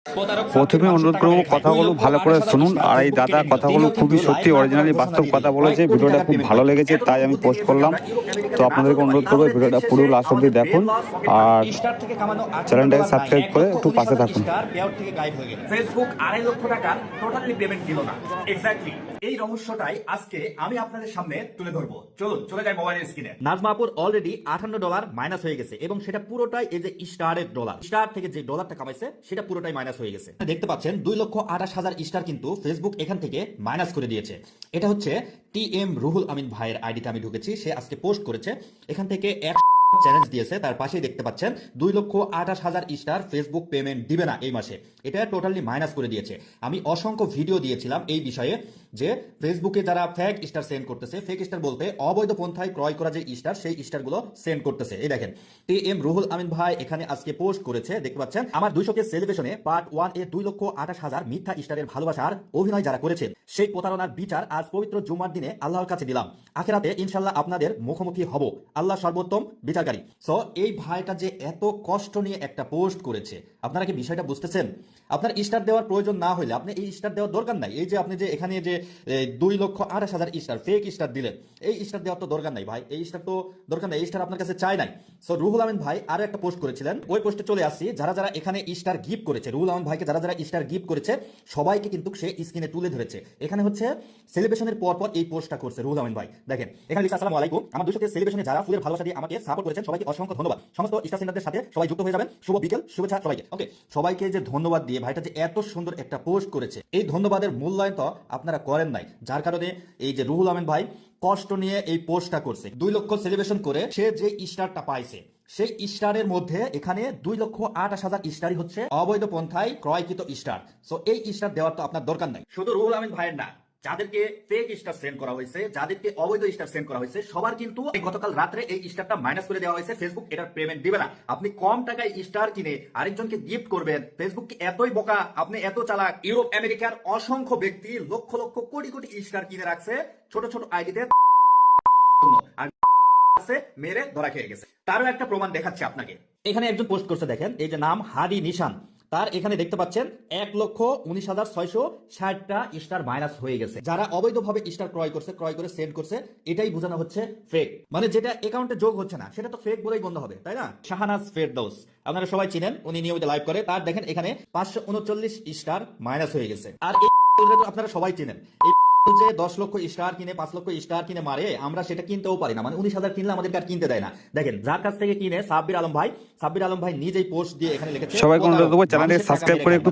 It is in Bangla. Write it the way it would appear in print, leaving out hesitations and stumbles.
প্রথমে অনুরোধ করবো কথাগুলো ভালো করে শুনুন। আর এই দাদা কথাগুলো খুবই সত্যি অরিজিনালি বাস্তব কথা বলেছে। ভিডিওটা খুব ভালো লেগেছে তাই আমি পোস্ট করলাম। তো আপনাদেরকে অনুরোধ করবো ভিডিওটা পুরো লাস্ট অব্দি দেখুন আর চ্যানেলটাকে সাবস্ক্রাইব করে একটু পাশে থাকুন। ফেসবুক 2.5 লক্ষ টাকার টোটালি পেমেন্ট দিল না। এক্স্যাক্টলি এই রহস্যটাই আজকে আমি আপনাদের সামনে তুলে ধরবো। চলুন চলে যাই মোবাইলের স্ক্রিনে। নাজমা আপুর অলরেডি $58 মাইনাস হয়ে গেছে এবং সেটা পুরোটাই এই যে স্টারের ডলার, স্টার থেকে যে ডলারটা কামাইছে সেটা পুরোটাই মাইনাস হয়ে গেছে। দেখতে পাচ্ছেন 2,28,000 স্টার কিন্তু ফেসবুক এখান থেকে মাইনাস করে দিয়েছে। এটা হচ্ছে TM রুহুল আমিন ভাইয়ের আইডিতে আমি ঢুকেছি, সে আজকে পোস্ট করেছে। এখান থেকে চ্যালেঞ্জ দিয়েছে, তার পাশেই দেখতে পাচ্ছেন 2,28,000 স্টার ফেসবুক পেমেন্ট দিবে না এই মাসে। এটা টোটালি মাইনাস করে দিয়েছে। আমি অসংখ্য ভিডিও দিয়েছিলাম এই বিষয়ে যে ফেসবুকে যারা ফেক স্টার সেন্ড করতেছে, ফেক স্টার বলতে অবৈধ পন্থায় ক্রয় করা যে স্টার, সেই স্টারগুলো সেন্ড করতেছে। এই দেখেন TM রুহুল আমিন ভাই এখানে আজকে পোস্ট করেছে, দেখতে পাচ্ছেন আমার 200 সেলিব্রেশনে পার্ট 1 এ 2,28,000 মিথ্যা স্টারের ভালোবাসার অভিনয় যারা করেছে সেই প্রতারণার বিচার আজ পবিত্র জুমার দিনে আল্লাহর কাছে দিলাম। আখিরাতে ইনশাআল্লাহ আপনাদের মুখোমুখি হব, আল্লাহ সর্বোত্তম বিচারকারী। সো এই ভাইটা যে এত কষ্ট নিয়ে একটা পোস্ট করেছে, আপনারা কি বিষয়টা বুঝতেছেন? আপনার স্টার দেওয়ার প্রয়োজন না হলে আপনি এই স্টার দেওয়ার দরকার নাই। এই যে আপনি যে এখানে যে 2,28,000 স্টার ফেক স্টার দিলেন, এই স্টার দেওয়ার তো দরকার নাই ভাই, এই স্টার তো দরকার নাই, এই স্টার আপনার কাছে চাই নাই। সো রুহুল আমিন ভাই আরো একটা পোস্ট করেছিলেন, ওই পোস্টে চলে আসছি। যারা যারা এখানে স্টার গিফট করেছে, রুহুল আমিন ভাইকে যারা যারা স্টার গিফট করেছে সবাইকে কিন্তু সে স্ক্রিনে তুলে ধরেছে। এখানে হচ্ছে সেলিব্রেশনের পর পর এই পোস্টটা করছে রুহুল আমিন ভাই। দেখেন এখানে লিখা আসসালামু আলাইকুম, আমার 200 সেলিব্রেশনে যারা ফুলের ভালোবাসা দিয়ে আমাকে সাপোর্ট করেছেন সবাইকে অসংখ্য ধন্যবাদ। সমস্ত স্টার সেন্টারদের সাথে সবাই যুক্ত হয়ে যাবেন। শুভ বিকেল, শুভেচ্ছা সবাইকে। ওকে, সবাইকে যে ধন্যবাদ দিয়ে ভাইটা যে এত সুন্দর একটা পোস্ট করেছে, এই ধন্যবাদের মূল্যায়ন তো আপনারা করেন নাই, যার কারণে এই যে রুহুল আমিন ভাই কষ্ট নিয়ে এই পোস্টটা করছে। 2 লক্ষ সেলিব্রেশন করে সে যে স্টারটা পাইছে, সেই স্টারের মধ্যে এখানে 2,28,000 স্টারই হচ্ছে অবৈধ পন্থায় ক্রয়কৃত স্টার। সো এই স্টার দেওয়ার তো আপনার দরকার নাই। শুধু রুহুল আমিন ভাইয়ের না, যাদেরকে ফেক স্টার সেন্ড করা হয়েছে, যাদেরকে অবৈধ স্টার সেন্ড করা হয়েছে, সবার কিন্তু গতকাল রাত্রে এই স্টারটা মাইনাস করে দেওয়া হয়েছে। ফেসবুক এটার পেমেন্ট দিবে না। আপনি কম টাকায় স্টার কিনে আরেকজনকে গিফট করবেন, ফেসবুক কি এতই বোকা? আপনি এত চালাক? ইউরোপ আমেরিকার অসংখ্য ব্যক্তি লক্ষ লক্ষ কোটি কোটি স্টার কিনে রাখছে ছোট ছোট আইডিতে, আর মেরে ধরা খেয়ে গেছে। তারও একটা প্রমাণ দেখাচ্ছে আপনাকে। এখানে একজন পোস্ট করছে, দেখেন এই যে নাম হাদি নিশান, তার এখানে দেখতে পাচ্ছেন 1,19,660টা স্টার মাইনাস হয়ে গেছে। যারা অবৈধভাবে স্টার ক্রয় করছে, ক্রয় করে সেন্ড করছে, এটাই বোঝানো হচ্ছে ফেক। মানে যেটা অ্যাকাউন্টে যোগ হচ্ছে না সেটা তো ফেক বলেই গণ্য হবে, তাই না? শাহানাজ ফেরদৌস আপনারা সবাই চিনেন, উনি নিয়মিত লাইভ করে। তার দেখেন এখানে 539 স্টার মাইনাস হয়ে গেছে। আর এই তো আপনারা সবাই চিনেন, এই যে 10 লক্ষ স্টার কিনে 5 লক্ষ স্টার কিনে মারে, আমরা সেটা কিনতেও পারি না। মানে 19,000 কিনলে আমাদেরকে আর কিনতে দেয় না। দেখেন যার কাছ থেকে কিনে সাব্বির আলম ভাই নিজেই পোস্ট দিয়ে এখানে লিখেছে, সবাইকে অনুরোধ করবো চ্যানেলটাকে সাবস্ক্রাইব করে একটু